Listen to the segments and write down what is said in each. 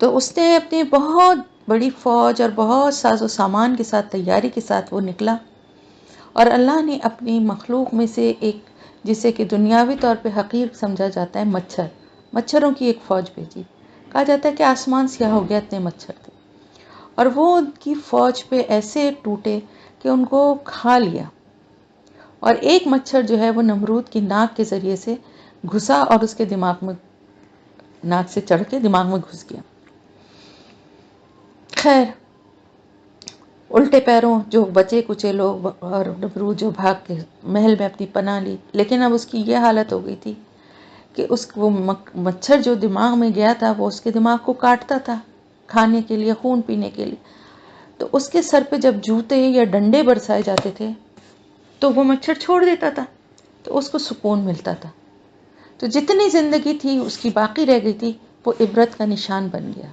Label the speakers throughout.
Speaker 1: تو اس نے اپنی بہت بڑی فوج اور بہت ساز و سامان کے ساتھ، تیاری کے ساتھ وہ نکلا، اور اللہ نے اپنی مخلوق میں سے ایک، جسے کہ دنیاوی طور پہ حقیر سمجھا جاتا ہے، مچھروں کی ایک فوج بھیجی۔ کہا جاتا ہے کہ آسمان سیاہ ہو گیا، اتنے مچھر تھے، اور وہ ان کی فوج پہ ایسے ٹوٹے کہ ان کو کھا لیا، اور ایک مچھر جو ہے وہ نمرود کی ناک کے ذریعے سے گھسا اور اس کے دماغ میں، ناک سے چڑھ کے دماغ میں گھس گیا۔ خیر، الٹے پیروں جو بچے کچے لوگ اور نمرود جو بھاگ کے محل میں اپنی پناہ لی، لیکن اب اس کی یہ حالت ہو گئی تھی کہ وہ مچھر جو دماغ میں گیا تھا وہ اس کے دماغ کو کاٹتا تھا کھانے کے لیے، خون پینے کے لیے، تو اس کے سر پہ جب جوتے یا ڈنڈے برسائے جاتے تھے تو وہ مچھر چھوڑ دیتا تھا، تو اس کو سکون ملتا تھا، تو جتنی زندگی تھی اس کی باقی رہ گئی تھی وہ عبرت کا نشان بن گیا،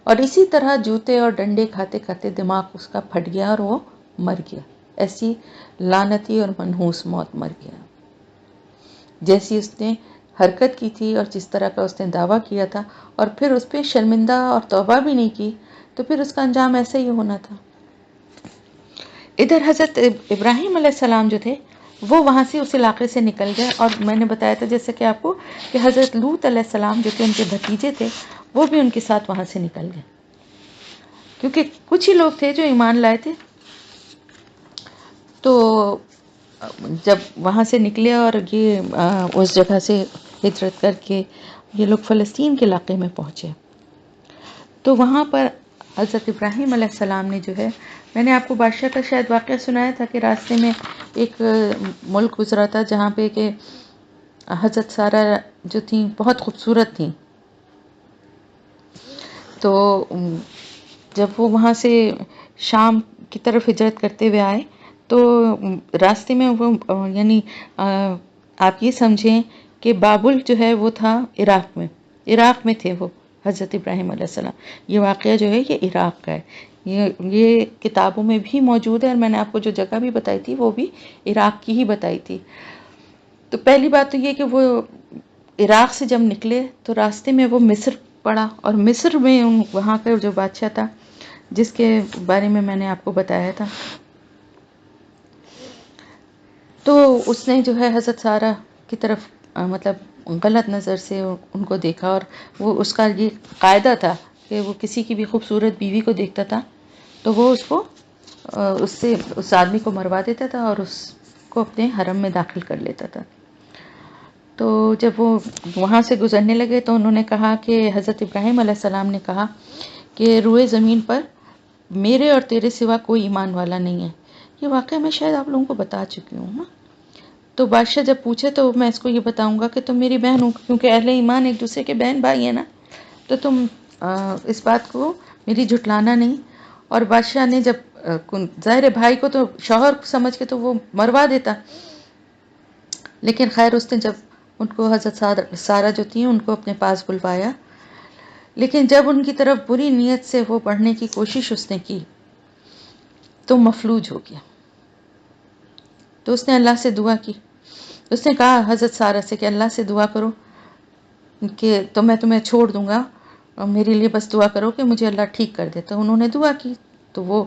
Speaker 1: اور اسی طرح جوتے اور ڈنڈے کھاتے کھاتے دماغ اس کا پھٹ گیا اور وہ مر گیا، ایسی لعنتی اور منحوس موت مر گیا، جیسی اس نے حرکت کی تھی اور جس طرح کا اس نے دعویٰ کیا تھا، اور پھر اس پہ شرمندہ اور توبہ بھی نہیں کی، تو پھر اس کا انجام ایسا ہی ہونا تھا۔ ادھر حضرت ابراہیم علیہ السلام جو تھے وہ وہاں سے اس علاقے سے نکل گئے، اور میں نے بتایا تھا جیسے کہ آپ کو کہ حضرت لوط علیہ السلام جو کہ ان کے بھتیجے تھے وہ بھی ان کے ساتھ وہاں سے نکل گئے، کیونکہ کچھ ہی لوگ تھے جو ایمان لائے تھے۔ تو جب وہاں سے نکلے اور یہ اس جگہ سے ہجرت کر کے یہ لوگ فلسطین کے علاقے میں پہنچے، تو وہاں پر حضرت ابراہیم علیہ السلام نے جو ہے، میں نے آپ کو بادشاہ کا شاید واقعہ سنایا تھا کہ راستے میں ایک ملک گزرا تھا جہاں پہ کہ حضرت سارہ جو تھیں بہت خوبصورت تھیں، تو جب وہ وہاں سے شام کی طرف ہجرت کرتے ہوئے آئے تو راستے میں وہ یعنی آپ یہ سمجھیں کہ بابل جو ہے وہ تھا عراق میں تھے وہ حضرت ابراہیم علیہ السلام۔ یہ واقعہ جو ہے یہ عراق کا ہے، یہ کتابوں میں بھی موجود ہے، اور میں نے آپ کو جو جگہ بھی بتائی تھی وہ بھی عراق کی ہی بتائی تھی۔ تو پہلی بات تو یہ کہ وہ عراق سے جب نکلے تو راستے میں وہ مصر پڑا، اور مصر میں وہاں کا جو بادشاہ تھا جس کے بارے میں نے آپ کو بتایا تھا، تو اس نے جو ہے حضرت سارہ کی طرف مطلب غلط نظر سے ان کو دیکھا، اور وہ اس کا یہ قاعدہ تھا کہ وہ کسی کی بھی خوبصورت بیوی کو دیکھتا تھا تو وہ اس آدمی کو مروا دیتا تھا اور اس کو اپنے حرم میں داخل کر لیتا تھا۔ تو جب وہ وہاں سے گزرنے لگے تو انہوں نے کہا کہ حضرت ابراہیم علیہ السلام نے کہا کہ روئے زمین پر میرے اور تیرے سوا کوئی ایمان والا نہیں ہے۔ یہ واقعہ میں شاید آپ لوگوں کو بتا چکی ہوں نا۔ تو بادشاہ جب پوچھے تو میں اس کو یہ بتاؤں گا کہ تم میری بہن ہو، کیونکہ اہل ایمان ایک دوسرے کے بہن بھائی ہیں نا، تو تم اس بات کو میری جھٹلانا نہیں۔ اور بادشاہ نے جب ظاہر بھائی کو تو شوہر سمجھ کے تو وہ مروا دیتا، لیکن خیر اس نے جب ان کو حضرت سارہ جو تھی ان کو اپنے پاس بلوایا، لیکن جب ان کی طرف بری نیت سے وہ بڑھنے کی کوشش اس نے کی تو مفلوج ہو گیا۔ تو اس نے اللہ سے دعا کی، اس نے کہا حضرت سارہ سے کہ اللہ سے دعا کرو کہ تو میں تمہیں چھوڑ دوں گا، اور میرے لیے بس دعا کرو کہ مجھے اللہ ٹھیک کر دے۔ تو انہوں نے دعا کی تو وہ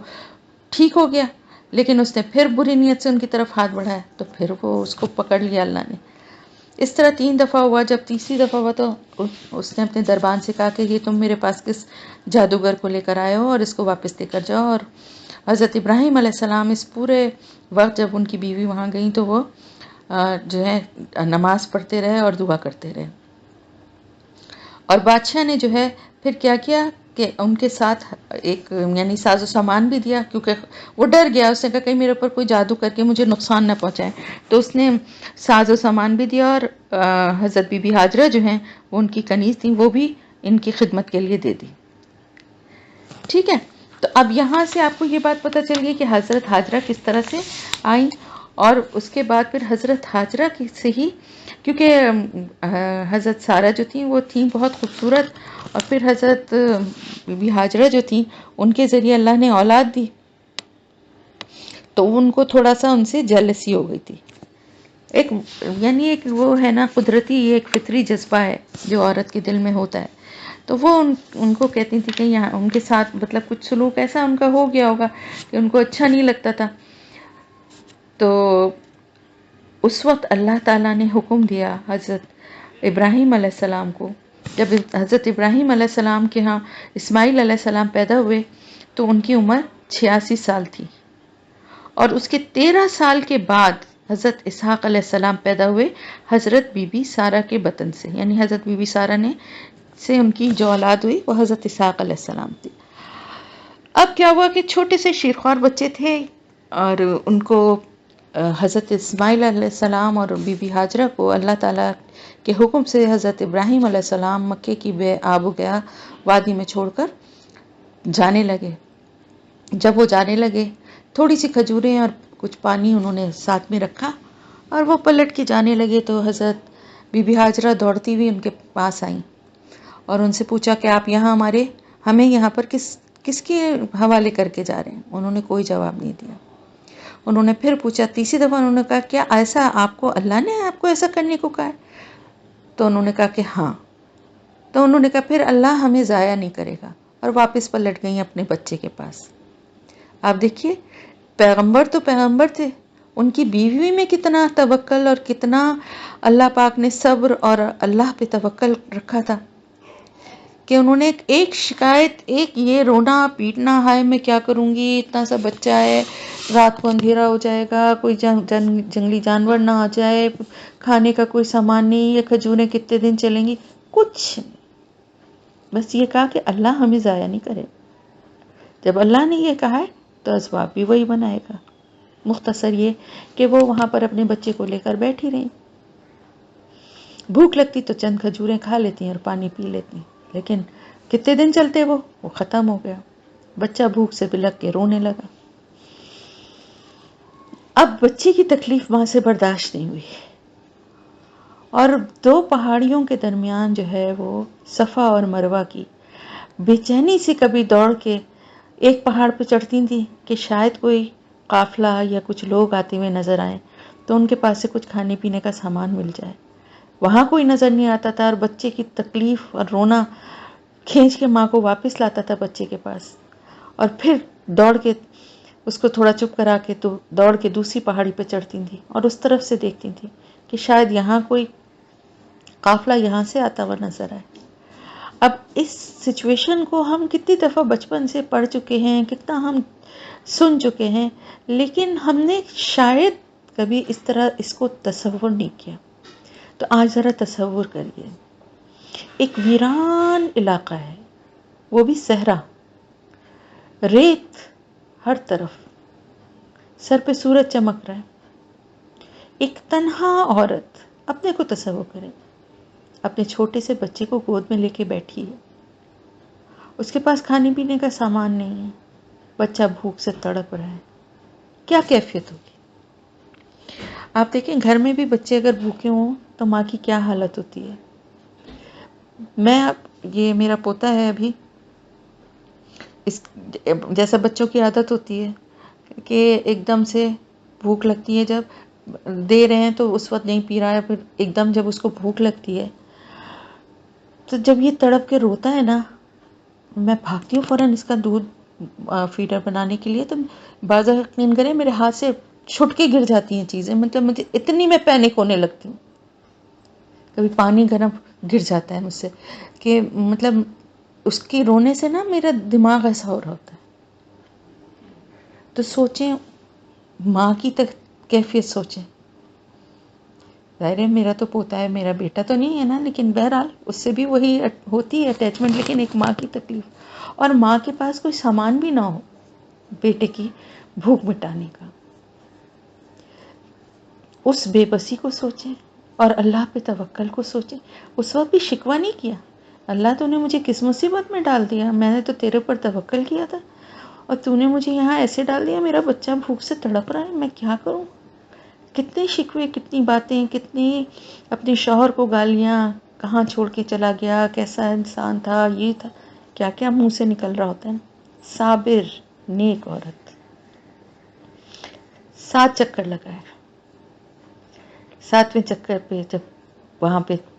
Speaker 1: ٹھیک ہو گیا، لیکن اس نے پھر بری نیت سے ان کی طرف ہاتھ بڑھایا تو پھر وہ اس کو پکڑ لیا اللہ نے۔ اس طرح 3 دفعہ ہوا۔ جب تیسری دفعہ ہوا تو اس نے اپنے دربان سے کہا کہ یہ تم میرے پاس کس جادوگر کو لے کر آئے ہو، اور اس کو واپس لے کر جاؤ۔ اور حضرت ابراہیم علیہ السلام اس پورے وقت جب ان کی بیوی وہاں گئیں تو وہ جو ہے نماز پڑھتے رہے اور دعا کرتے رہے، اور بادشاہ نے جو ہے پھر کیا کیا کہ ان کے ساتھ ایک یعنی ساز و سامان بھی دیا، کیونکہ وہ ڈر گیا، اس نے کہا کہیں میرے اوپر کوئی جادو کر کے مجھے نقصان نہ پہنچائے، تو اس نے ساز و سامان بھی دیا، اور حضرت بی بی ہاجرہ جو ہیں وہ ان کی کنیز تھیں، وہ بھی ان کی خدمت کے لیے دے دی۔ ٹھیک ہے، تو اب یہاں سے آپ کو یہ بات پتہ چل گئی کہ حضرت ہاجرہ کس طرح سے آئیں، اور اس کے بعد پھر حضرت ہاجرہ سے ہی، کیونکہ حضرت سارہ جو تھیں وہ تھیں بہت خوبصورت، اور پھر حضرت بی بی ہاجرہ جو تھیں ان کے ذریعے اللہ نے اولاد دی، تو ان کو تھوڑا سا ان سے جیلسی ہو گئی تھی۔ یعنی ایک وہ ہے نا قدرتی، ایک فطری جذبہ ہے جو عورت کے دل میں ہوتا ہے، تو وہ ان کو کہتی تھی کہ یہاں ان کے ساتھ مطلب کچھ سلوک ایسا ان کا ہو گیا ہوگا کہ ان کو اچھا نہیں لگتا تھا. تو اس وقت اللہ تعالیٰ نے حکم دیا حضرت ابراہیم علیہ السلام کو. جب حضرت ابراہیم علیہ السلام کے ہاں اسماعیل علیہ السلام پیدا ہوئے تو ان کی عمر 86 سال تھی، اور اس کے 13 سال کے بعد حضرت اسحاق علیہ السلام پیدا ہوئے حضرت بی بی سارہ کے بطن سے. یعنی حضرت بی بی سارہ نے سے ان کی جو اولاد ہوئی وہ حضرت اسحاق علیہ السلام تھی. اب کیا ہوا کہ چھوٹے سے شیرخوار بچے تھے، اور ان کو حضرت اسماعیل علیہ السلام اور بی بی ہاجرہ کو اللہ تعالیٰ کے حکم سے حضرت ابراہیم علیہ السلام مکے کی بے آب و گیا وادی میں چھوڑ کر جانے لگے. جب وہ جانے لگے تھوڑی سی کھجوریں اور کچھ پانی انہوں نے ساتھ میں رکھا اور وہ پلٹ کے جانے لگے. تو حضرت بی بی ہاجرہ دوڑتی ہوئی ان کے پاس آئیں اور ان سے پوچھا کہ آپ یہاں ہمیں یہاں پر کس کے حوالے کر کے جا رہے ہیں؟ انہوں نے کوئی جواب نہیں دیا. انہوں نے پھر پوچھا، تیسری دفعہ انہوں نے کہا کیا ایسا آپ کو اللہ نے آپ کو ایسا کرنے کو کہا ہے؟ تو انہوں نے کہا کہ ہاں. تو انہوں نے کہا پھر اللہ ہمیں ضائع نہیں کرے گا، اور واپس پلٹ گئیں اپنے بچے کے پاس. آپ دیکھیے پیغمبر تو پیغمبر تھے، ان کی بیوی میں کتنا توکل اور کتنا اللہ پاک نے صبر اور اللہ پہ توکل رکھا تھا کہ انہوں نے ایک شکایت، ایک یہ رونا پیٹنا، ہائے میں کیا کروں گی، اتنا سا بچہ ہے، رات کو اندھیرا ہو جائے گا، کوئی جنگلی جانور نہ آ جائے، کھانے کا کوئی سامان نہیں، یہ کھجوریں کتنے دن چلیں گی، کچھ نہیں. بس یہ کہا کہ اللہ ہمیں ضائع نہیں کرے. جب اللہ نے یہ کہا ہے تو اسباب بھی وہی بنائے گا. مختصر یہ کہ وہ وہاں پر اپنے بچے کو لے کر بیٹھی رہیں. بھوک لگتی تو چند کھجوریں کھا لیتی اور پانی پی لیتی، لیکن کتنے دن چلتے وہ ختم ہو گیا. بچہ بھوک سے بلک کے رونے لگا. اب بچے کی تکلیف ماں سے برداشت نہیں ہوئی، اور 2 پہاڑیوں کے درمیان جو ہے وہ صفا اور مروہ کی بے چینی سے کبھی دوڑ کے ایک پہاڑ پہ چڑھتی تھی کہ شاید کوئی قافلہ یا کچھ لوگ آتے ہوئے نظر آئیں تو ان کے پاس سے کچھ کھانے پینے کا سامان مل جائے. وہاں کوئی نظر نہیں آتا تھا، اور بچے کی تکلیف اور رونا کھینچ کے ماں کو واپس لاتا تھا بچے کے پاس، اور پھر دوڑ کے اس کو تھوڑا چپ کرا کے تو دوڑ کے دوسری پہاڑی پہ چڑھتی تھی اور اس طرف سے دیکھتی تھی کہ شاید یہاں کوئی قافلہ یہاں سے آتا ہوا نظر آئے. اب اس سچویشن کو ہم کتنی دفعہ بچپن سے پڑھ چکے ہیں، کتنا ہم سن چکے ہیں، لیکن ہم نے شاید کبھی اس طرح اس کو تصور نہیں کیا. تو آج ذرا تصور کریے، ایک ویران علاقہ ہے، وہ بھی صحرا، ریت ہر طرف، سر پہ سورج چمک رہا ہے، ایک تنہا عورت. اپنے کو تصور کریں، اپنے چھوٹے سے بچے کو گود میں لے کے بیٹھی ہے، اس کے پاس کھانے پینے کا سامان نہیں ہے، بچہ بھوک سے تڑپ رہا ہے، کیا کیفیت ہوگی؟ آپ دیکھیں گھر میں بھی بچے اگر بھوکے ہوں تو ماں کی کیا حالت ہوتی ہے. یہ میرا پوتا ہے ابھی، جیسا بچوں کی عادت ہوتی ہے کہ ایک دم سے بھوک لگتی ہے، جب دے رہے ہیں تو اس وقت نہیں پی رہا ہے، پھر ایک دم جب اس کو بھوک لگتی ہے تو جب یہ تڑپ کے روتا ہے نا، میں بھاگتی ہوں فوراً اس کا دودھ فیڈر بنانے کے لیے. تو بعض یقین کریں میرے ہاتھ سے چھٹ کے گر جاتی ہیں چیزیں، مطلب مجھے اتنی میں پینک ہونے لگتی ہوں. کبھی پانی گرم گر جاتا ہے مجھ سے کہ مطلب اس کے رونے سے نا میرا دماغ ایسا ہو رہا ہوتا ہے. تو سوچیں ماں کی کیفیت سوچیں. ظاہر ہے میرا تو پوتا ہے، میرا بیٹا تو نہیں ہے نا، لیکن بہرحال اس سے بھی وہی ہوتی ہے اٹیچمنٹ. لیکن ایک ماں کی تکلیف، اور ماں کے پاس کوئی سامان بھی نہ ہو بیٹے کی بھوک مٹانے کا، اس بے بسی کو سوچیں اور اللہ پہ توکل کو سوچیں. اس وقت بھی شکوہ نہیں کیا، اللہ تو نے مجھے کس مصیبت میں ڈال دیا، میں نے تو تیرے پر توکل کیا تھا اور تو نے مجھے یہاں ایسے ڈال دیا، میرا بچہ بھوک سے تڑپ رہا ہے، میں کیا کروں. کتنے شکوے، کتنی باتیں، کتنی اپنے شوہر کو گالیاں، کہاں چھوڑ کے چلا گیا، کیسا انسان تھا، یہ تھا، کیا کیا منہ سے نکل رہا ہوتا ہے نا. صابر نیک عورت 7 چکر لگایا. 7ویں چکر پہ جب وہاں پہ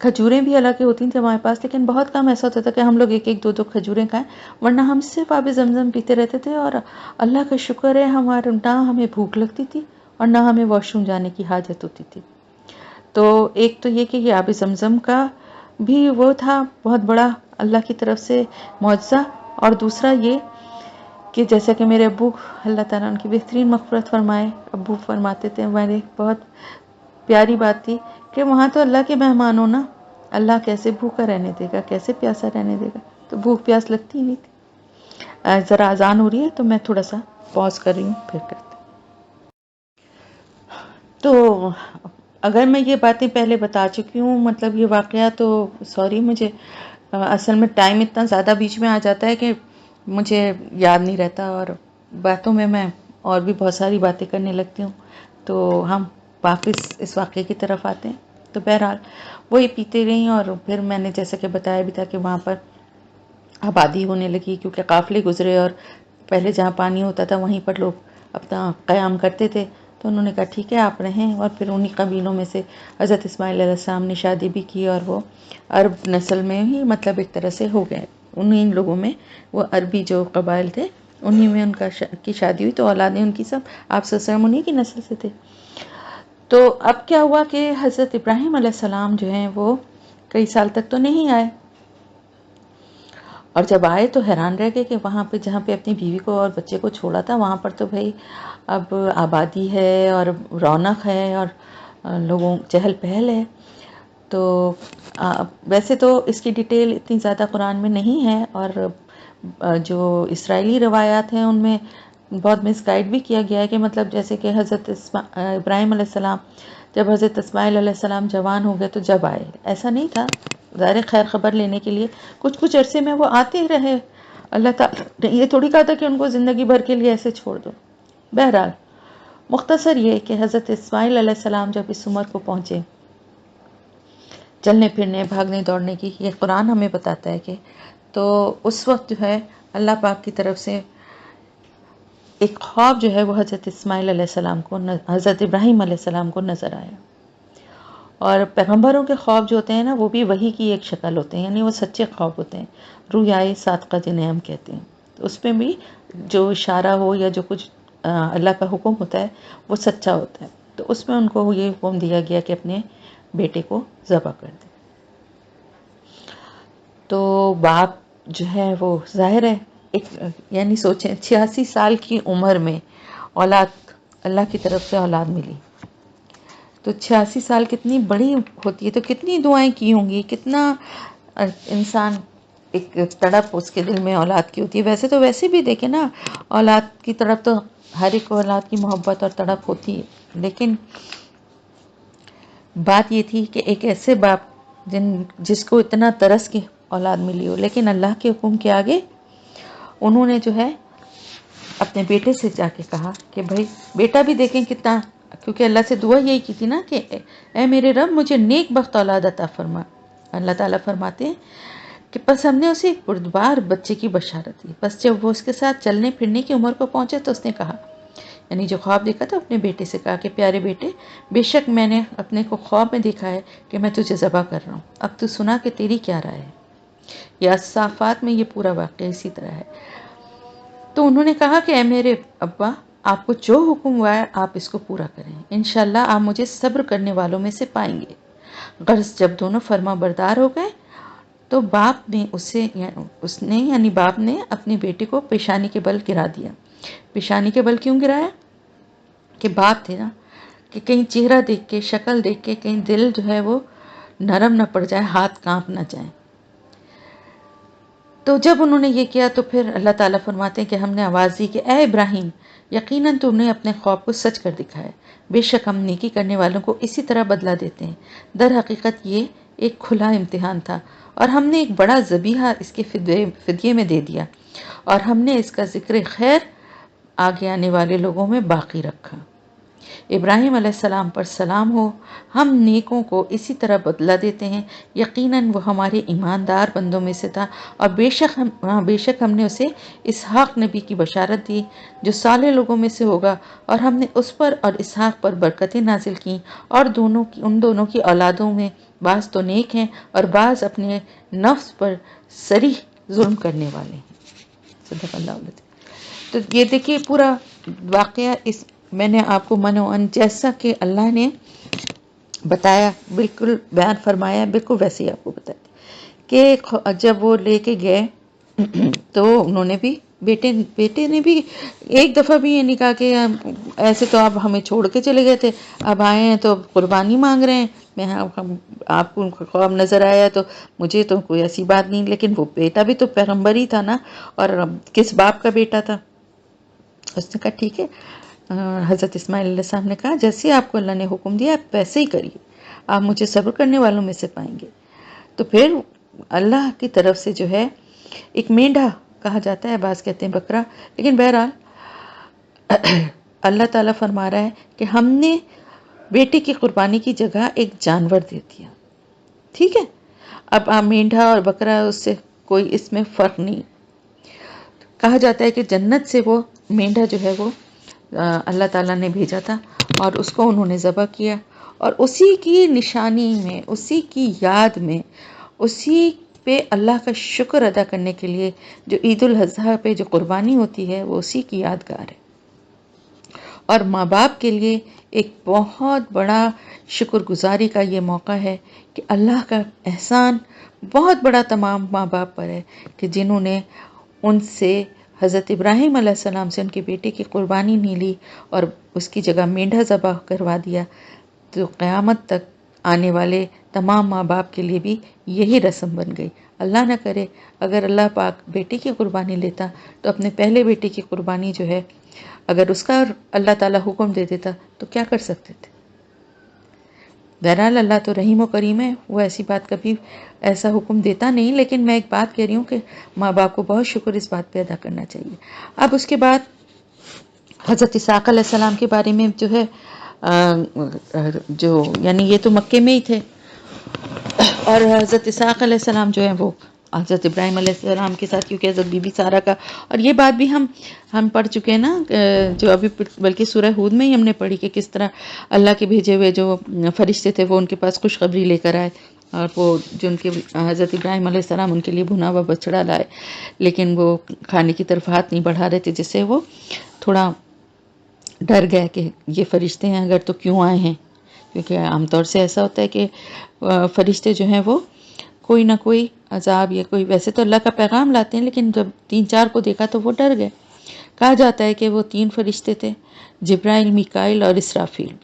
Speaker 1: کھجوریں بھی اللہ کی ہوتی تھیں ہمارے پاس، لیکن بہت کم ایسا ہوتا تھا کہ ہم لوگ ایک ایک دو دو کھجوریں کھائیں، ورنہ ہم صرف آب زمزم پیتے رہتے تھے. اور اللہ کا شکر ہے ہمارے نہ ہمیں بھوک لگتی تھی اور نہ ہمیں واش روم جانے کی حاجت ہوتی تھی. تو ایک تو یہ کہ یہ آب زمزم کا بھی وہ تھا بہت بڑا اللہ کی طرف سے معجزہ، اور دوسرا یہ کہ جیسا کہ میرے ابو، اللہ تعالیٰ ان کی بہترین مغفرت فرمائے، ابو فرماتے تھے، میرے بہت پیاری بات تھی کہ وہاں تو اللہ کے مہمان ہو نا، اللہ کیسے بھوکا رہنے دے گا، کیسے پیاسا رہنے دے گا، تو بھوک پیاس لگتی ہی نہیں تھی. ذرا اذان ہو رہی ہے تو میں تھوڑا سا پاز کر رہی ہوں، پھر کرتے. تو اگر میں یہ باتیں پہلے بتا چکی ہوں، مطلب یہ واقعہ، تو سوری، مجھے اصل میں ٹائم اتنا زیادہ بیچ میں آ جاتا ہے کہ مجھے یاد نہیں رہتا، اور باتوں میں اور بھی بہت ساری باتیں کرنے لگتی ہوں. تو ہم واپس اس واقعے کی طرف آتے ہیں. تو بہرحال وہی پیتے رہیں، اور پھر میں نے جیسا کہ بتایا بھی تھا کہ وہاں پر آبادی ہونے لگی، کیونکہ قافلے گزرے اور پہلے جہاں پانی ہوتا تھا وہیں پر لوگ اپنا قیام کرتے تھے. تو انہوں نے کہا ٹھیک ہے آپ رہیں، اور پھر انہی قبیلوں میں سے حضرت اسماعیل علیہ السلام نے شادی بھی کی، اور وہ عرب نسل میں ہی مطلب ایک طرح سے ہو گئے. انہیں لوگوں میں وہ عربی جو قبائل تھے انہی میں ان کی شادی ہوئی، تو اولادیں ان کی سب آپ صلی اللہ علیہ وسلم انہی کی نسل سے تھے. تو اب کیا ہوا کہ حضرت ابراہیم علیہ السلام جو ہیں وہ کئی سال تک تو نہیں آئے، اور جب آئے تو حیران رہ گئے کہ وہاں پہ جہاں پہ اپنی بیوی کو اور بچے کو چھوڑا تھا وہاں پر تو بھائی اب آبادی ہے اور رونق ہے اور لوگوں چہل پہل ہے. تو ویسے تو اس کی ڈیٹیل اتنی زیادہ قرآن میں نہیں ہے، اور جو اسرائیلی روایات ہیں ان میں بہت مس گائیڈ بھی کیا گیا ہے، کہ مطلب جیسے کہ حضرت ابراہیم علیہ السلام جب حضرت اسماعیل علیہ السلام جوان ہو گئے تو جب آئے، ایسا نہیں تھا. ظاہر خیر خبر لینے کے لیے کچھ عرصے میں وہ آتے ہی رہے. اللہ تعالیٰ نے یہ تھوڑی کہا تھا کہ ان کو زندگی بھر کے لیے ایسے چھوڑ دو. بہرحال مختصر یہ کہ حضرت اسماعیل علیہ السلام جب اس عمر کو پہنچے، چلنے پھرنے بھاگنے دوڑنے کی، یہ قرآن ہمیں بتاتا ہے کہ تو اس وقت جو ہے اللہ پاک کی طرف سے ایک خواب جو ہے وہ حضرت اسماعیل علیہ السلام کو، حضرت ابراہیم علیہ السلام کو نظر آیا. اور پیغمبروں کے خواب جو ہوتے ہیں نا وہ بھی وحی کی ایک شکل ہوتے ہیں، یعنی وہ سچے خواب ہوتے ہیں، رویائے صادقہ جنہیں ہم کہتے ہیں. تو اس میں بھی جو اشارہ ہو یا جو کچھ اللہ کا حکم ہوتا ہے وہ سچا ہوتا ہے. تو اس میں ان کو یہ حکم دیا گیا کہ اپنے بیٹے کو ذبح کر دیں. تو باپ جو ہے وہ ظاہر ہے ایک، یعنی سوچیں 86 سال کی عمر میں اولاد، اللہ کی طرف سے اولاد ملی. تو 86 سال کتنی بڑی ہوتی ہے، تو کتنی دعائیں کی ہوں گی، کتنا انسان ایک تڑپ اس کے دل میں اولاد کی ہوتی ہے. ویسے تو ویسے بھی دیکھیں نا، اولاد کی طرف تو ہر ایک اولاد کی محبت اور تڑپ ہوتی ہے، لیکن بات یہ تھی کہ ایک ایسے باپ جس کو اتنا ترس کی اولاد ملی ہو، لیکن اللہ کے حکم کے آگے انہوں نے جو ہے اپنے بیٹے سے جا کے کہا کہ بھائی بیٹا بھی دیکھیں کتنا، کیونکہ اللہ سے دعا یہی کی تھی نا کہ اے میرے رب مجھے نیک بخت اولاد عطا فرما. اللہ تعالیٰ فرماتے ہیں کہ پس ہم نے اسے ایک بردبار بچے کی بشارت دی. پس جب وہ اس کے ساتھ چلنے پھرنے کی عمر کو پہنچے تو اس نے کہا، یعنی جو خواب دیکھا تھا اپنے بیٹے سے کہا کہ پیارے بیٹے، بے شک میں نے اپنے کو خواب میں دیکھا ہے کہ میں تجھے ذبح کر رہا ہوں، اب تو سنا کہ تیری کیا رائے ہے. یا صافات میں یہ پورا واقعہ اسی طرح ہے. تو انہوں نے کہا کہ اے میرے ابا، آپ کو جو حکم ہوا ہے آپ اس کو پورا کریں، انشاءاللہ آپ مجھے صبر کرنے والوں میں سے پائیں گے. غرض جب دونوں فرما بردار ہو گئے تو باپ نے یعنی باپ نے اپنے بیٹے کو پیشانی کے بل گرا دیا. پیشانی کے بل کیوں گرایا؟ کہ باپ تھے نا، کہ کہیں چہرہ دیکھ کے، شکل دیکھ کے کہیں دل جو ہے وہ نرم نہ پڑ جائے، ہاتھ کانپ نہ جائیں. تو جب انہوں نے یہ کیا تو پھر اللہ تعالیٰ فرماتے ہیں کہ ہم نے آواز دی کہ اے ابراہیم، یقیناً تم نے اپنے خواب کو سچ کر دکھایا، بے شک ہم نیکی کرنے والوں کو اسی طرح بدلہ دیتے ہیں. در حقیقت یہ ایک کھلا امتحان تھا، اور ہم نے ایک بڑا ذبیحہ اس کے فدیے میں دے دیا، اور ہم نے اس کا ذکر خیر آگے آنے والے لوگوں میں باقی رکھا. ابراہیم علیہ السلام پر سلام ہو، ہم نیکوں کو اسی طرح بدلہ دیتے ہیں، یقیناً وہ ہمارے ایماندار بندوں میں سے تھا، اور بے شک ہم نے اسے اسحاق نبی کی بشارت دی جو صالح لوگوں میں سے ہوگا، اور ہم نے اس پر اور اسحاق پر برکتیں نازل کیں، اور ان دونوں کی اولادوں میں بعض تو نیک ہیں اور بعض اپنے نفس پر صریح ظلم کرنے والے ہیں۔ صدق اللہ العظیم۔ تو یہ دیکھیے پورا واقعہ اس میں نے آپ کو منوان جیسا کہ اللہ نے بتایا بالکل بیان فرمایا، بالکل ویسے ہی آپ کو بتایا کہ جب وہ لے کے گئے تو انہوں نے بھی بیٹے نے بھی ایک دفعہ بھی یہ نہیں کہا کہ ایسے تو آپ ہمیں چھوڑ کے چلے گئے تھے، اب آئے ہیں تو قربانی مانگ رہے ہیں، میں آپ کو خواب نظر آیا تو مجھے تو کوئی ایسی بات نہیں، لیکن وہ بیٹا بھی تو پیغمبر ہی تھا نا، اور کس باپ کا بیٹا تھا؟ اس نے کہا ٹھیک ہے۔ حضرت اسماعیل علیہ السلام نے کہا جیسے آپ کو اللہ نے حکم دیا آپ ویسے ہی کریے، آپ مجھے صبر کرنے والوں میں سے پائیں گے۔ تو پھر اللہ کی طرف سے جو ہے ایک مینڈھا کہا جاتا ہے، بعض کہتے ہیں بکرا، لیکن بہرحال اللہ تعالیٰ فرما رہا ہے کہ ہم نے بیٹے کی قربانی کی جگہ ایک جانور دے دیا، ٹھیک ہے۔ اب مینڈھا اور بکرا اس سے کوئی اس میں فرق نہیں۔ کہا جاتا ہے کہ جنت سے وہ مینڈھا جو ہے وہ اللہ تعالیٰ نے بھیجا تھا اور اس کو انہوں نے ذبح کیا، اور اسی کی نشانی میں، اسی کی یاد میں، اسی پہ اللہ کا شکر ادا کرنے کے لیے جو عید الاضحیٰ پہ جو قربانی ہوتی ہے وہ اسی کی یادگار ہے۔ اور ماں باپ کے لیے ایک بہت بڑا شکر گزاری کا یہ موقع ہے کہ اللہ کا احسان بہت بڑا تمام ماں باپ پر ہے کہ جنہوں نے ان سے حضرت ابراہیم علیہ السلام سے ان کے بیٹے کی قربانی نہیں لی اور اس کی جگہ مینڈھا ذبح کروا دیا۔ تو قیامت تک آنے والے تمام ماں باپ کے لیے بھی یہی رسم بن گئی۔ اللہ نہ کرے اگر اللہ پاک بیٹے کی قربانی لیتا تو اپنے پہلے بیٹے کی قربانی جو ہے اگر اس کا اللہ تعالیٰ حکم دے دیتا تو کیا کر سکتے تھے؟ بہرحال اللہ تو رحیم و کریم ہے، وہ ایسی بات کبھی ایسا حکم دیتا نہیں، لیکن میں ایک بات کہہ رہی ہوں کہ ماں باپ کو بہت شکر اس بات پہ ادا کرنا چاہیے۔ اب اس کے بعد حضرت اسحاق علیہ السلام کے بارے میں جو ہے جو یعنی یہ تو مکے میں ہی تھے، اور حضرت اسحاق علیہ السلام جو ہیں وہ حضرت ابراہیم علیہ السلام کے ساتھ، کیونکہ حضرت بی بی سارہ کا، اور یہ بات بھی ہم پڑھ چکے ہیں نا، جو ابھی بلکہ سورہ ہود میں ہی ہم نے پڑھی کہ کس طرح اللہ کے بھیجے ہوئے جو فرشتے تھے وہ ان کے پاس خوشخبری لے کر آئے، اور وہ جو ان کے حضرت ابراہیم علیہ السلام ان کے لیے بھنا ہوا بچڑا لائے، لیکن وہ کھانے کی طرف ہاتھ نہیں بڑھا رہے تھے، جس سے وہ تھوڑا ڈر گئے کہ یہ فرشتے ہیں اگر تو کیوں آئے ہیں، کیونکہ عام طور سے ایسا ہوتا ہے کہ فرشتے جو ہیں وہ کوئی نہ کوئی عذاب یا کوئی، ویسے تو اللہ کا پیغام لاتے ہیں، لیکن جب 3-4 کو دیکھا تو وہ ڈر گئے۔ کہا جاتا ہے کہ وہ 3 فرشتے تھے، جبرائیل، میکائیل اور اسرافیل۔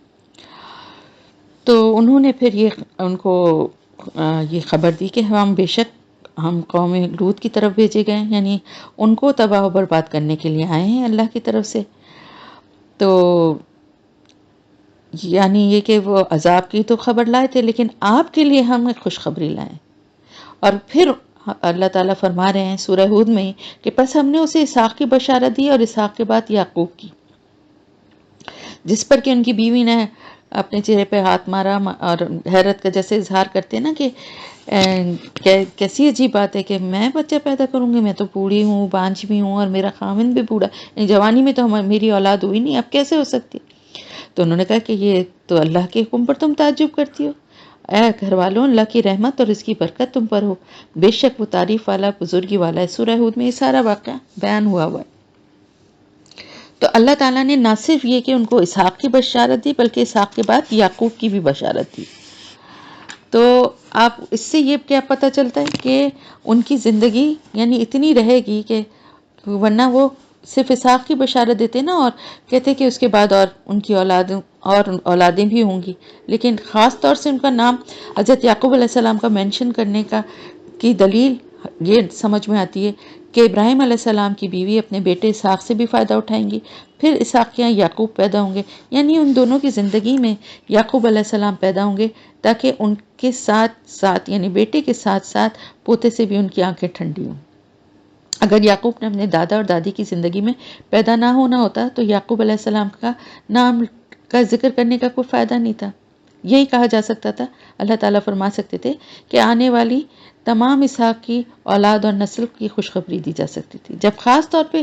Speaker 1: تو انہوں نے پھر ان کو یہ خبر دی کہ ہم قوم لوط کی طرف بھیجے گئے، یعنی ان کو تباہ و برباد کرنے کے لیے آئے ہیں اللہ کی طرف سے۔ تو یعنی یہ کہ وہ عذاب کی تو خبر لائے تھے، لیکن آپ کے لیے ہم ایک خوشخبری لائیں۔ اور پھر اللہ تعالیٰ فرما رہے ہیں سورہ ہود میں کہ پس ہم نے اسے اسحاق کی بشارت دی اور اسحاق کے بعد یعقوب کی، جس پر کہ ان کی بیوی نے اپنے چہرے پہ ہاتھ مارا اور حیرت کا جیسے اظہار کرتے ہیں نا کہ کیسی عجیب بات ہے کہ میں بچہ پیدا کروں گی، میں تو بوڑھی ہوں، بانجھ بھی ہوں، اور میرا خاوند بھی بوڑھا، یعنی جوانی میں تو میری اولاد ہوئی نہیں، اب کیسے ہو سکتی؟ تو انہوں نے کہا کہ یہ تو اللہ کے حکم پر تم تعجب کرتی ہو، اے گھر والوں اللہ کی رحمت اور اس کی برکت تم پر ہو، بے شک وہ تعریف والا بزرگی والا ہے۔ سورہ ہود میں یہ سارا واقعہ بیان ہوا ہے۔ تو اللہ تعالیٰ نے نہ صرف یہ کہ ان کو اسحاق کی بشارت دی بلکہ اسحاق کے بعد یعقوب کی بھی بشارت دی۔ تو آپ اس سے یہ کیا پتہ چلتا ہے کہ ان کی زندگی یعنی اتنی رہے گی کہ ورنہ وہ صرف اسحاق کی بشارت دیتے نا اور کہتے کہ اس کے بعد اور ان کی اولادیں بھی ہوں گی، لیکن خاص طور سے ان کا نام حضرت یعقوب علیہ السلام کا مینشن کرنے کی دلیل یہ سمجھ میں آتی ہے کہ ابراہیم علیہ السلام کی بیوی اپنے بیٹے اسحاق سے بھی فائدہ اٹھائیں گی، پھر اسحاق کے یہاں یعقوب پیدا ہوں گے، یعنی ان دونوں کی زندگی میں یعقوب علیہ السلام پیدا ہوں گے تاکہ ان کے ساتھ ساتھ یعنی بیٹے کے ساتھ ساتھ پوتے سے بھی ان کی آنکھیں ٹھنڈی ہوں۔ اگر یعقوب نے اپنے دادا اور دادی کی زندگی میں پیدا نہ ہونا ہوتا تو یعقوب علیہ السلام کا نام کا ذکر کرنے کا کوئی فائدہ نہیں تھا۔ یہی کہا جا سکتا تھا، اللہ تعالیٰ فرما سکتے تھے کہ آنے والی تمام اسحاق کی اولاد اور نسل کی خوشخبری دی جا سکتی تھی۔ جب خاص طور پہ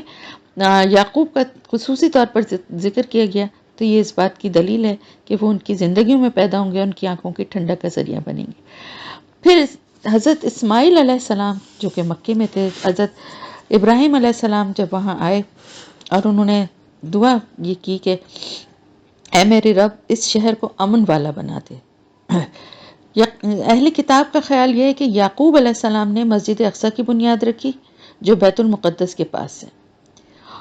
Speaker 1: یعقوب کا خصوصی طور پر ذکر کیا گیا تو یہ اس بات کی دلیل ہے کہ وہ ان کی زندگیوں میں پیدا ہوں گے، ان کی آنکھوں کی ٹھنڈک کا ذریعہ بنیں گے۔ پھر حضرت اسماعیل علیہ السلام جو کہ مکے میں تھے، حضرت ابراہیم علیہ السلام جب وہاں آئے اور انہوں نے دعا یہ کی کہ اے میرے رب اس شہر کو امن والا بنا دے۔ اہل کتاب کا خیال یہ ہے کہ یعقوب علیہ السلام نے مسجد اقصی کی بنیاد رکھی جو بیت المقدس کے پاس ہے،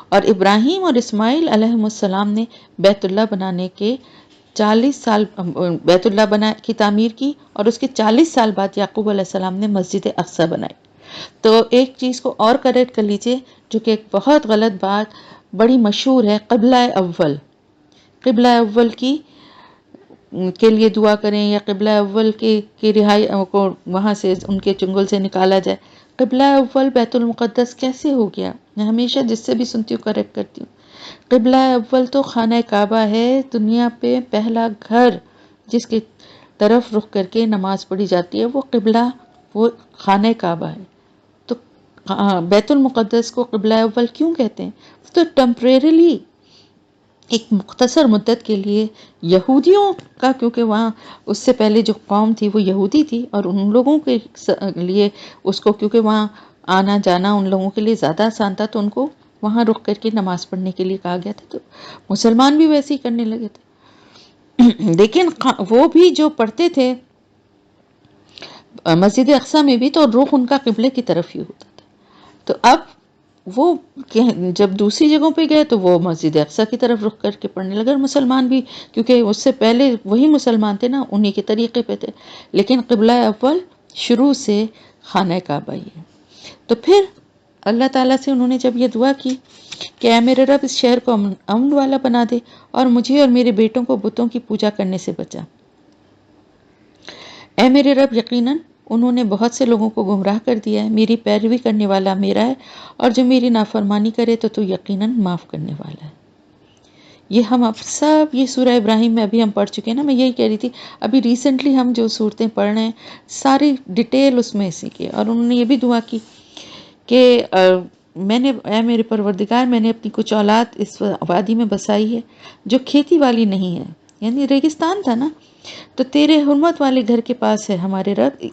Speaker 1: اور ابراہیم اور اسماعیل علیہ السلام نے بیت اللہ بنانے کے 40 سال بیت اللہ کی تعمیر کی، اور اس کے 40 سال بعد یعقوب علیہ السلام نے مسجد اقصی بنائی۔ تو ایک چیز کو اور کریکٹ کر لیجئے جو کہ ایک بہت غلط بات بڑی مشہور ہے، قبلہ اول، قبلہ اول کے لیے دعا کریں، یا قبلہ اول کی رہائی کو وہاں سے ان کے چنگل سے نکالا جائے۔ قبلہ اول بیت المقدس کیسے ہو گیا؟ میں ہمیشہ جس سے بھی سنتی ہوں کریکٹ کرتی ہوں، قبلہ اول تو خانہ کعبہ ہے، دنیا پہ پہلا گھر جس کی طرف رخ کر کے نماز پڑھی جاتی ہے وہ قبلہ، وہ خانہ کعبہ ہے۔ تو بیت المقدس کو قبلہ اول کیوں کہتے ہیں؟ تو ٹیمپریریلی ایک مختصر مدت کے لیے یہودیوں کا، کیونکہ وہاں اس سے پہلے جو قوم تھی وہ یہودی تھی، اور ان لوگوں کے لیے اس کو، کیونکہ وہاں آنا جانا ان لوگوں کے لیے زیادہ آسان تھا، تو ان کو وہاں رک کر کے نماز پڑھنے کے لیے کہا گیا تھا۔ تو مسلمان بھی ویسے ہی کرنے لگے تھے، لیکن وہ بھی جو پڑھتے تھے مسجد اقصی میں بھی، تو رخ ان کا قبلے کی طرف ہی ہوتا تھا۔ تو اب وہ جب دوسری جگہوں پہ گئے تو وہ مسجد اقصی کی طرف رخ کر کے پڑھنے لگے، اور مسلمان بھی، کیونکہ اس سے پہلے وہی مسلمان تھے نا، انہی کے طریقے پہ تھے، لیکن قبلہ اول شروع سے خانہ کعبہ ہی ہے۔ تو پھر اللہ تعالیٰ سے انہوں نے جب یہ دعا کی کہ اے میرے رب اس شہر کو امن والا بنا دے، اور مجھے اور میرے بیٹوں کو بتوں کی پوجا کرنے سے بچا۔ اے میرے رب یقیناً انہوں نے بہت سے لوگوں کو گمراہ کر دیا ہے، میری پیروی کرنے والا میرا ہے، اور جو میری نافرمانی کرے تو یقیناً معاف کرنے والا ہے۔ یہ ہم اب سب یہ سورہ ابراہیم میں ابھی ہم پڑھ چکے ہیں نا، میں یہی کہہ رہی تھی ابھی ریسنٹلی ہم جو صورتیں پڑھ رہے ہیں ساری ڈیٹیل اس میں اسی کی، اور انہوں نے یہ بھی دعا کی کہ میں نے، اے میرے پروردگار، میں نے اپنی کچھ اولاد اس وادی میں بسائی ہے جو کھیتی والی نہیں ہے، یعنی ریگستان تھا نا، تو تیرے حرمت والے گھر کے پاس ہے ہمارے رب،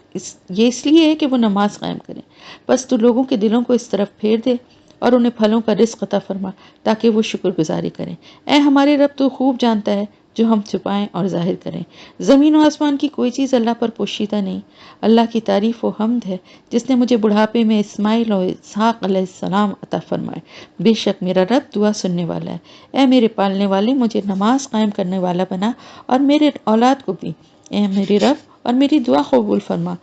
Speaker 1: یہ اس لیے ہے کہ وہ نماز قائم کریں، بس تو لوگوں کے دلوں کو اس طرف پھیر دے اور انہیں پھلوں کا رزق عطا فرما تاکہ وہ شکر گزاری کریں۔ اے ہمارے رب تو خوب جانتا ہے جو ہم چھپائیں اور ظاہر کریں، زمین و آسمان کی کوئی چیز اللہ پر پوشیدہ نہیں۔ اللہ کی تعریف و حمد ہے جس نے مجھے بڑھاپے میں اسماعیل اور اسحاق علیہ السلام عطا فرمائے، بے شک میرا رب دعا سننے والا ہے۔ اے میرے پالنے والے، مجھے نماز قائم کرنے والا بنا، اور میرے اولاد کو بھی، اے میرے رب، اور میری دعا قبول فرما،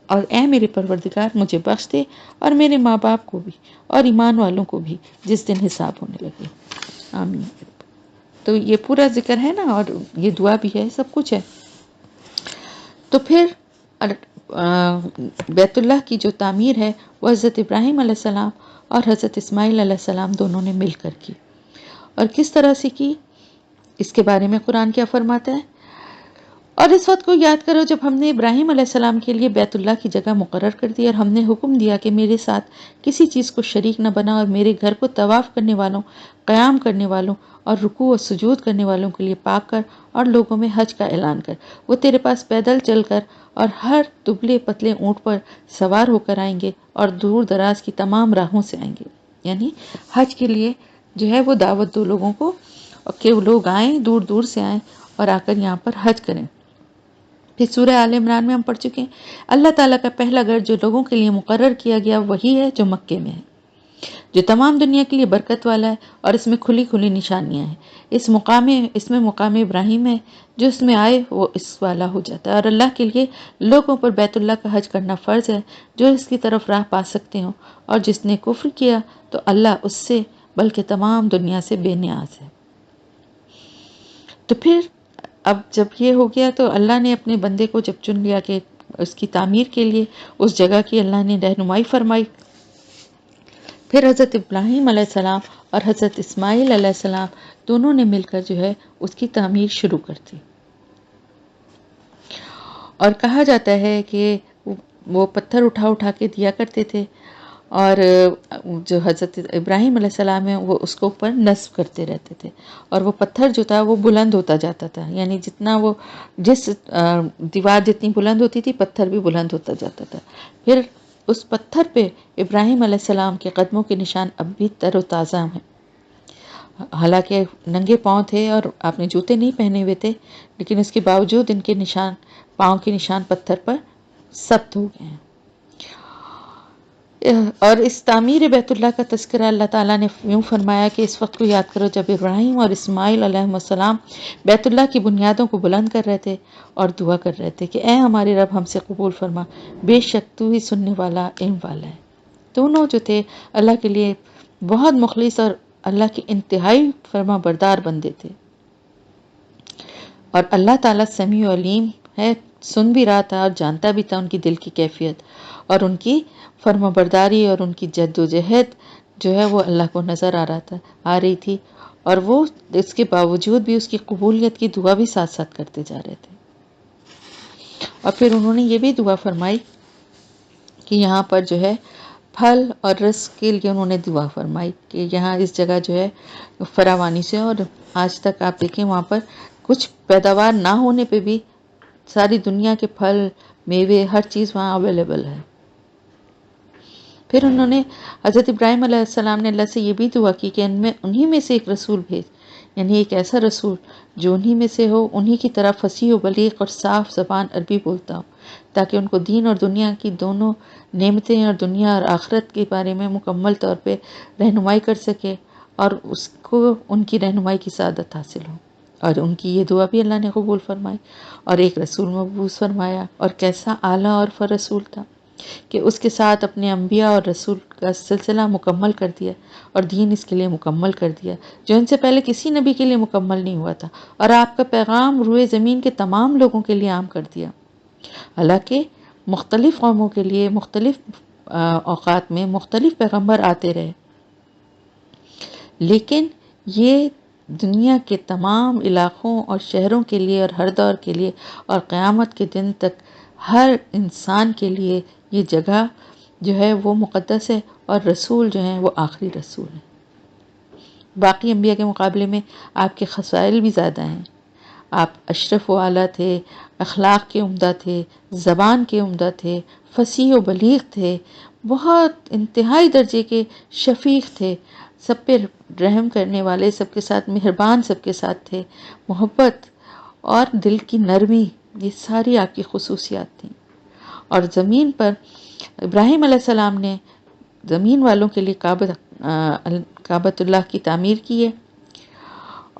Speaker 1: اور اے میرے پروردگار مجھے بخش دے، اور میرے ماں باپ کو بھی، اور ایمان والوں کو بھی جس دن حساب ہونے لگے، آمین۔ تو یہ پورا ذکر ہے نا، اور یہ دعا بھی ہے، سب کچھ ہے۔ تو پھر بیت اللہ کی جو تعمیر ہے وہ حضرت ابراہیم علیہ السلام اور حضرت اسماعیل علیہ السلام دونوں نے مل کر کی، اور کس طرح سے کی اس کے بارے میں قرآن کیا فرماتا ہے؟ اور اس وقت کو یاد کرو جب ہم نے ابراہیم علیہ السلام کے لیے بیت اللہ کی جگہ مقرر کر دی، اور ہم نے حکم دیا کہ میرے ساتھ کسی چیز کو شریک نہ بنا، اور میرے گھر کو طواف کرنے والوں، قیام کرنے والوں اور رکوع و سجود کرنے والوں کے لیے پاک کر، اور لوگوں میں حج کا اعلان کر۔ وہ تیرے پاس پیدل چل کر اور ہر دبلے پتلے اونٹ پر سوار ہو کر آئیں گے، اور دور دراز کی تمام راہوں سے آئیں گے۔ یعنی حج کے لیے جو ہے وہ دعوت دو لوگوں کو کہ وہ لوگ آئیں، دور دور سے آئیں اور آ کر یہاں پر حج کریں۔ پھر سورہ آل عمران میں ہم پڑھ چکے ہیں اللہ تعالیٰ کا پہلا گھر جو لوگوں کے لیے مقرر کیا گیا وہی ہے جو مکے میں ہے، جو تمام دنیا کے لیے برکت والا ہے، اور اس میں کھلی کھلی نشانیاں ہیں۔ اس میں مقام ابراہیم ہے، جو اس میں آئے وہ اس والا ہو جاتا ہے، اور اللہ کے لیے لوگوں پر بیت اللہ کا حج کرنا فرض ہے جو اس کی طرف راہ پا سکتے ہوں، اور جس نے کفر کیا تو اللہ اس سے بلکہ تمام دنیا سے بے نیاز ہے۔ تو پھر اب جب یہ ہو گیا تو اللہ نے اپنے بندے کو جب چن لیا کہ اس کی تعمیر کے لیے اس جگہ کی اللہ نے رہنمائی فرمائی، پھر حضرت ابراہیم علیہ السلام اور حضرت اسماعیل علیہ السلام دونوں نے مل کر جو ہے اس کی تعمیر شروع کر دی۔ اور کہا جاتا ہے کہ وہ پتھر اٹھا اٹھا کے دیا کرتے تھے، اور جو حضرت ابراہیم علیہ السلام ہیں وہ اس کو اوپر نصب کرتے رہتے تھے، اور وہ پتھر جو تھا وہ بلند ہوتا جاتا تھا، یعنی جتنا وہ جس دیوار جتنی بلند ہوتی تھی پتھر بھی بلند ہوتا جاتا تھا. پھر اس پتھر پہ ابراہیم علیہ السلام کے قدموں کے نشان اب بھی تر و تازہ ہیں. حالانکہ ننگے پاؤں تھے اور آپ نے جوتے نہیں پہنے ہوئے تھے، لیکن اس کے باوجود ان کے نشان، پاؤں کے نشان پتھر پر ثبت ہو گئے ہیں. اور اس تعمیر بیت اللہ کا تذکرہ اللہ تعالیٰ نے یوں فرمایا کہ اس وقت کو یاد کرو جب ابراہیم اور اسماعیل علیہ السلام بیت اللہ کی بنیادوں کو بلند کر رہے تھے اور دعا کر رہے تھے کہ اے ہمارے رب ہم سے قبول فرما، بے شک تو ہی سننے والا، علم والا ہے. دونوں جو تھے اللہ کے لیے بہت مخلص اور اللہ کے انتہائی فرما بردار بندے تھے. اور اللہ تعالیٰ سمیع و علیم ہے، سن بھی رہا تھا اور جانتا بھی تھا ان کی دل کی کیفیت، اور ان کی فرما برداری اور ان کی جد و جہد جو ہے وہ اللہ کو نظر آ رہی تھی، اور وہ اس کے باوجود بھی اس کی قبولیت کی دعا بھی ساتھ ساتھ کرتے جا رہے تھے. اور پھر انہوں نے یہ بھی دعا فرمائی کہ یہاں پر جو ہے پھل اور رزق کے لیے انہوں نے دعا فرمائی کہ یہاں اس جگہ جو ہے فراوانی سے، اور آج تک آپ دیکھیں وہاں پر کچھ پیداوار نہ ہونے پہ بھی ساری دنیا کے پھل، میوے، ہر چیز وہاں اویلیبل ہے. پھر انہوں نے حضرت ابراہیم علیہ السلام نے اللہ سے یہ بھی دعا کی کہ انہی میں سے ایک رسول بھیج، یعنی ایک ایسا رسول جو انہی میں سے ہو، انہی کی طرح فصیح و بلیغ اور صاف زبان عربی بولتا ہو، تاکہ ان کو دین اور دنیا کی دونوں نعمتیں اور دنیا اور آخرت کے بارے میں مکمل طور پہ رہنمائی کر سکے، اور اس کو ان کی رہنمائی کی سعادت حاصل ہو. اور ان کی یہ دعا بھی اللہ نے قبول فرمائی اور ایک رسول مبعوث فرمایا. اور کیسا اعلیٰ اور رسول تھا کہ اس کے ساتھ اپنے انبیاء اور رسول کا سلسلہ مکمل کر دیا، اور دین اس کے لیے مکمل کر دیا جو ان سے پہلے کسی نبی کے لیے مکمل نہیں ہوا تھا، اور آپ کا پیغام روئے زمین کے تمام لوگوں کے لیے عام کر دیا. حالانکہ مختلف قوموں کے لیے مختلف اوقات میں مختلف پیغمبر آتے رہے، لیکن یہ دنیا کے تمام علاقوں اور شہروں کے لیے اور ہر دور کے لیے اور قیامت کے دن تک ہر انسان کے لیے یہ جگہ جو ہے وہ مقدس ہے، اور رسول جو ہیں وہ آخری رسول ہیں. باقی انبیاء کے مقابلے میں آپ کے خصائل بھی زیادہ ہیں. آپ اشرف و اعلیٰ تھے، اخلاق کے عمدہ تھے، زبان کے عمدہ تھے، فصیح و بلیغ تھے، بہت انتہائی درجے کے شفیق تھے، سب پہ رحم کرنے والے، سب کے ساتھ مہربان، سب کے ساتھ تھے، محبت اور دل کی نرمی، یہ ساری آپ کی خصوصیات تھیں. اور زمین پر ابراہیم علیہ السلام نے زمین والوں کے لیے کعبۃ اللہ کی تعمیر کی ہے،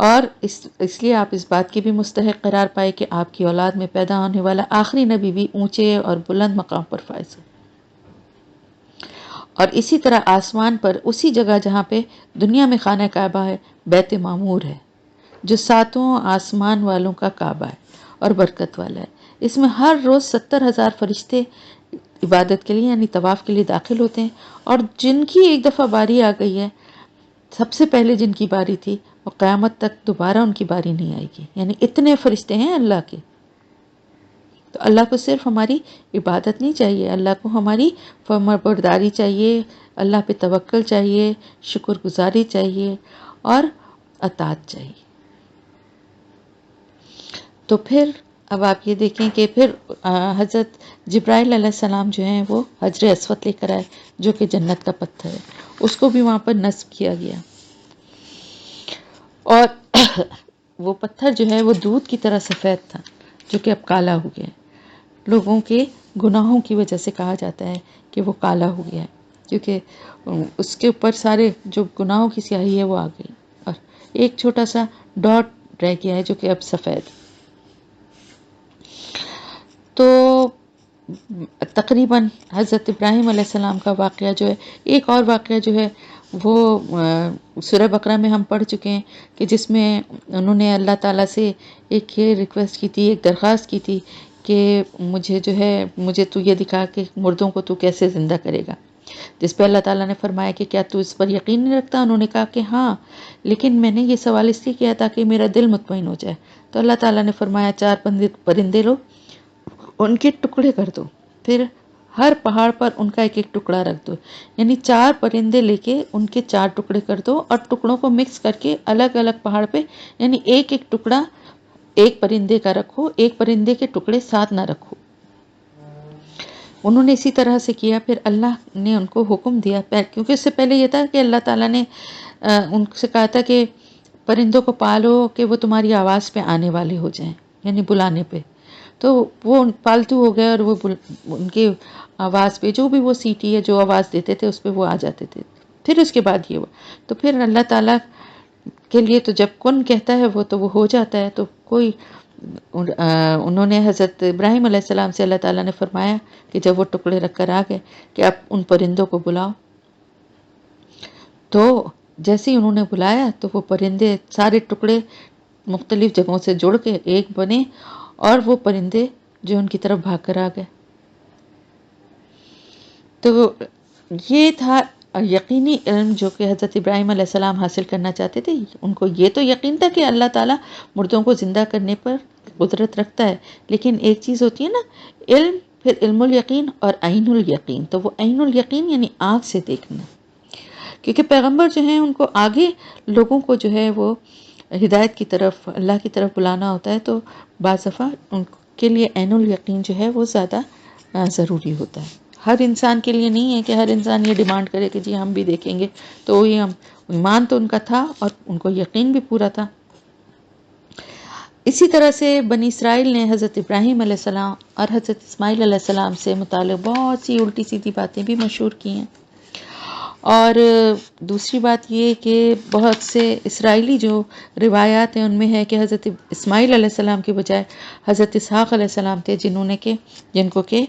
Speaker 1: اور اس لیے آپ اس بات کی بھی مستحق قرار پائے کہ آپ کی اولاد میں پیدا ہونے والا آخری نبی بھی اونچے اور بلند مقام پر فائز ہو. اور اسی طرح آسمان پر اسی جگہ جہاں پہ دنیا میں خانہ کعبہ ہے، بیت معمور ہے جو 7 آسمان والوں کا کعبہ ہے اور برکت والا ہے. اس میں ہر روز 70,000 فرشتے عبادت کے لیے یعنی طواف کے لیے داخل ہوتے ہیں، اور جن کی ایک دفعہ باری آ گئی ہے، سب سے پہلے جن کی باری تھی وہ قیامت تک دوبارہ ان کی باری نہیں آئے گی. یعنی اتنے فرشتے ہیں اللہ کے. تو اللہ کو صرف ہماری عبادت نہیں چاہیے، اللہ کو ہماری فرمانبرداری چاہیے، اللہ پہ توکل چاہیے، شکر گزاری چاہیے اور اطاعت چاہیے. تو پھر اب آپ یہ دیکھیں کہ پھر حضرت جبرائیل علیہ السلام جو ہیں وہ حجر اسود لے کر آئے جو کہ جنت کا پتھر ہے، اس کو بھی وہاں پر نصب کیا گیا، اور وہ پتھر جو ہے وہ دودھ کی طرح سفید تھا جو کہ اب کالا ہو گیا ہے. لوگوں کے گناہوں کی وجہ سے کہا جاتا ہے کہ وہ کالا ہو گیا ہے، کیونکہ اس کے اوپر سارے جو گناہوں کی سیاہی ہے وہ آ گئی، اور ایک چھوٹا سا ڈاٹ رہ گیا ہے جو کہ اب سفید. تو تقریباً حضرت ابراہیم علیہ السلام کا واقعہ جو ہے، ایک اور واقعہ جو ہے وہ سورہ بقرہ میں ہم پڑھ چکے ہیں کہ جس میں انہوں نے اللہ تعالیٰ سے ایک ریکویسٹ کی تھی، ایک درخواست کی تھی کہ مجھے تو یہ دکھا کہ مردوں کو تو کیسے زندہ کرے گا. جس پہ اللہ تعالیٰ نے فرمایا کہ کیا تو اس پر یقین نہیں رکھتا؟ انہوں نے کہا کہ ہاں، لیکن میں نے یہ سوال اس لیے کیا تاکہ میرا دل مطمئن ہو جائے. تو اللہ تعالیٰ نے فرمایا 4 پرندے لو، ان کے ٹکڑے کر دو، پھر ہر پہاڑ پر ان کا ایک ایک ٹکڑا رکھ دو، یعنی 4 پرندے لے کے ان کے 4 ٹکڑے کر دو، اور ٹکڑوں کو مکس کر کے الگ الگ پہاڑ پہ، یعنی ایک ایک ٹکڑا ایک پرندے کا رکھو، ایک پرندے کے ٹکڑے ساتھ نہ رکھو۔ انہوں نے اسی طرح سے کیا۔ پھر اللہ نے ان کو حکم دیا، کیونکہ اس سے پہلے یہ تھا کہ اللہ تعالیٰ نے ان سے کہا تھا کہ پرندوں کو پالو کہ وہ تمہاری آواز پہ آنے والے ہو جائیں، یعنی بلانے پہ، تو وہ پالتو ہو گئے، اور وہ ان کی آواز پہ جو بھی وہ سیٹی ہے جو آواز دیتے تھے اس پہ وہ آ جاتے تھے۔ پھر اس کے بعد یہ ہوا، تو پھر اللہ تعالیٰ کے لیے تو جب کن کہتا ہے وہ تو وہ ہو جاتا ہے۔ تو کوئی انہوں نے حضرت ابراہیم علیہ السلام سے اللہ تعالیٰ نے فرمایا کہ جب وہ ٹکڑے رکھ کر آ گئے کہ اب ان پرندوں کو بلاؤ، تو جیسے ہی انہوں نے بلایا تو وہ پرندے سارے ٹکڑے مختلف جگہوں سے جڑ کے ایک بنے، اور وہ پرندے جو ان کی طرف بھاگ کر آ گئے۔ تو یہ تھا یقینی علم جو کہ حضرت ابراہیم علیہ السلام حاصل کرنا چاہتے تھے۔ ان کو یہ تو یقین تھا کہ اللہ تعالیٰ مردوں کو زندہ کرنے پر قدرت رکھتا ہے، لیکن ایک چیز ہوتی ہے نا علم، پھر علم الیقین اور عین الیقین۔ تو وہ عین الیقین یعنی آنکھ سے دیکھنا، کیونکہ پیغمبر جو ہیں ان کو آگے لوگوں کو جو ہے وہ ہدایت کی طرف، اللہ کی طرف بلانا ہوتا ہے، تو بعض دفعہ ان کے لیے عین الیقین جو ہے وہ زیادہ ضروری ہوتا ہے۔ ہر انسان کے لیے نہیں ہے کہ ہر انسان یہ ڈیمانڈ کرے کہ جی ہم بھی دیکھیں گے، تو یہ ایمان تو ان کا تھا اور ان کو یقین بھی پورا تھا۔ اسی طرح سے بنی اسرائیل نے حضرت ابراہیم علیہ السلام اور حضرت اسماعیل علیہ السلام سے متعلق بہت سی الٹی سیدھی باتیں بھی مشہور کی ہیں۔ اور دوسری بات یہ کہ بہت سے اسرائیلی جو روایات ہیں ان میں ہے کہ حضرت اسماعیل علیہ السلام کے بجائے حضرت اسحاق علیہ السلام تھے جن کو کہ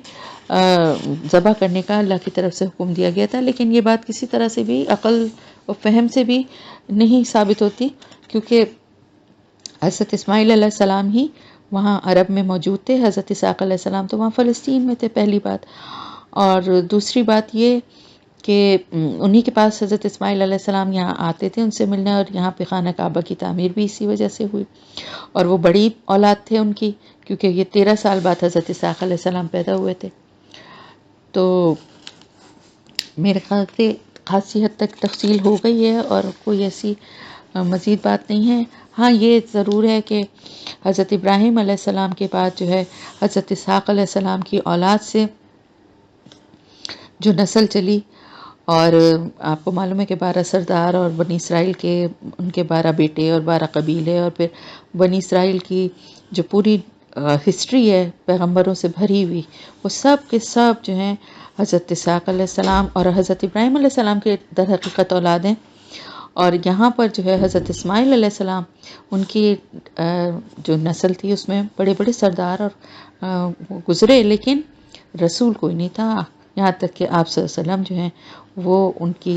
Speaker 1: ذبح کرنے کا اللہ کی طرف سے حکم دیا گیا تھا، لیکن یہ بات کسی طرح سے بھی عقل و فہم سے بھی نہیں ثابت ہوتی، کیونکہ حضرت اسماعیل علیہ السلام ہی وہاں عرب میں موجود تھے، حضرت اسحاق علیہ السلام تو وہاں فلسطین میں تھے، پہلی بات۔ اور دوسری بات یہ کہ انہی کے پاس حضرت اسماعیل علیہ السلام یہاں آتے تھے ان سے ملنے، اور یہاں پہ خانہ کعبہ کی تعمیر بھی اسی وجہ سے ہوئی، اور وہ بڑی اولاد تھے ان کی، کیونکہ یہ 13 سال بعد حضرت اسحاق علیہ السلام پیدا ہوئے تھے۔ تو میرے خیال سے خاصی حد تک تفصیل ہو گئی ہے، اور کوئی ایسی مزید بات نہیں ہے۔ ہاں یہ ضرور ہے کہ حضرت ابراہیم علیہ السلام کے بعد جو ہے حضرت اسحاق علیہ السلام کی اولاد سے جو نسل چلی، اور آپ کو معلوم ہے کہ 12 سردار اور بنی اسرائیل کے ان کے 12 بیٹے اور 12 قبیلے، اور پھر بنی اسرائیل کی جو پوری ہسٹری ہے پیغمبروں سے بھری ہوئی، وہ سب کے سب جو ہیں حضرت اسحاق علیہ السلام اور حضرت ابراہیم علیہ السلام کے در حقیقت اولاد ہیں۔ اور یہاں پر جو ہے حضرت اسماعیل علیہ السلام ان کی جو نسل تھی اس میں بڑے بڑے سردار اور گزرے، لیکن رسول کوئی نہیں تھا، یہاں تک کہ آپ صلی اللہ علیہ وسلم جو ہیں وہ ان کی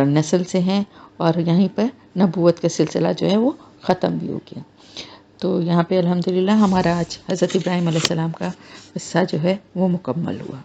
Speaker 1: نسل سے ہیں، اور یہیں پر نبوت کا سلسلہ جو ہے وہ ختم بھی ہو گیا۔ تو یہاں پہ الحمدللہ ہمارا آج حضرت ابراہیم علیہ السلام کا قصہ جو ہے وہ مکمل ہوا۔